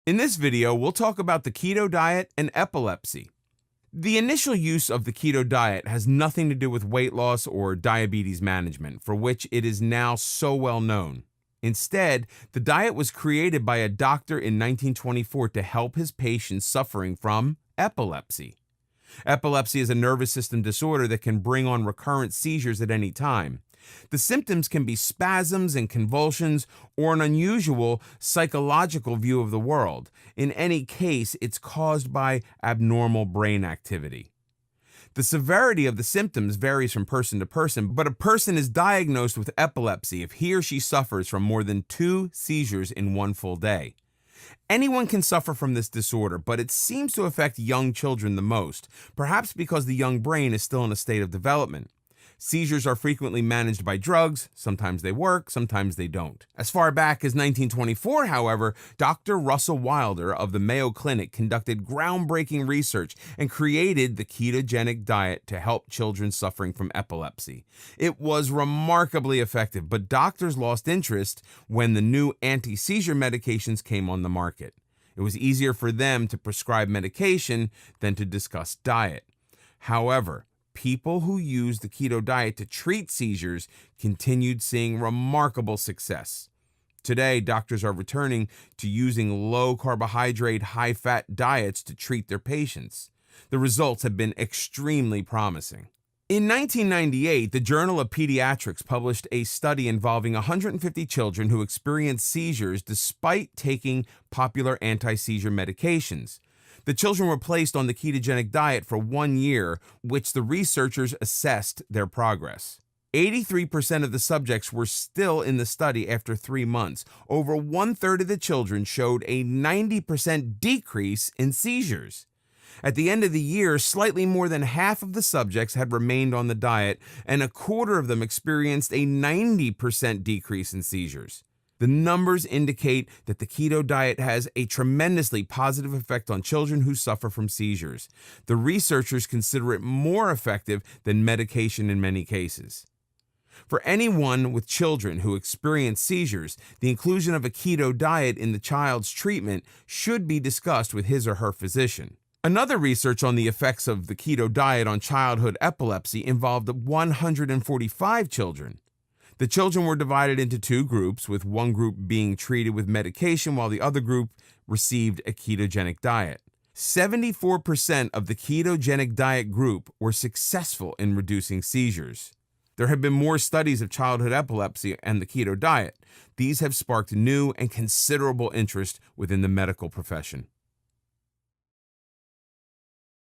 In this video, we'll talk about the keto diet and epilepsy. The initial use of the keto diet has nothing to do with weight loss or diabetes management, for which it is now so well known. Instead, the diet was created by a doctor in 1924 to help his patients suffering from epilepsy. Epilepsy is a nervous system disorder that can bring on recurrent seizures at any time. The symptoms can be spasms and convulsions or an unusual psychological view of the world. In any case, it's caused by abnormal brain activity. The severity of the symptoms varies from person to person, but a person is diagnosed with epilepsy if he or she suffers from more than 2 seizures in one full day. Anyone can suffer from this disorder, but it seems to affect young children the most, perhaps because the young brain is still in a state of development. Seizures are frequently managed by drugs. Sometimes they work, sometimes they don't. As far back as 1924, however, Dr. Russell Wilder of the Mayo Clinic conducted groundbreaking research and created the ketogenic diet to help children suffering from epilepsy. It was remarkably effective, but doctors lost interest when the new anti-seizure medications came on the market. It was easier for them to prescribe medication than to discuss diet. However, people who used the keto diet to treat seizures continued seeing remarkable success. Today, doctors are returning to using low-carbohydrate, high-fat diets to treat their patients. The results have been extremely promising. In 1998, the Journal of Pediatrics published a study involving 150 children who experienced seizures despite taking popular anti-seizure medications. The children were placed on the ketogenic diet for 1 year, which the researchers assessed their progress. 83% of the subjects were still in the study after 3 months. Over 1/3 of the children showed a 90% decrease in seizures. At the end of the year, slightly more than half of the subjects had remained on the diet, and 1/4 of them experienced a 90% decrease in seizures. The numbers indicate that the keto diet has a tremendously positive effect on children who suffer from seizures. The researchers consider it more effective than medication in many cases. For anyone with children who experience seizures, the inclusion of a keto diet in the child's treatment should be discussed with his or her physician. Another research on the effects of the keto diet on childhood epilepsy involved 145 children. The children were divided into 2 groups, with one group being treated with medication while the other group received a ketogenic diet. 74% of the ketogenic diet group were successful in reducing seizures. There have been more studies of childhood epilepsy and the keto diet. These have sparked new and considerable interest within the medical profession.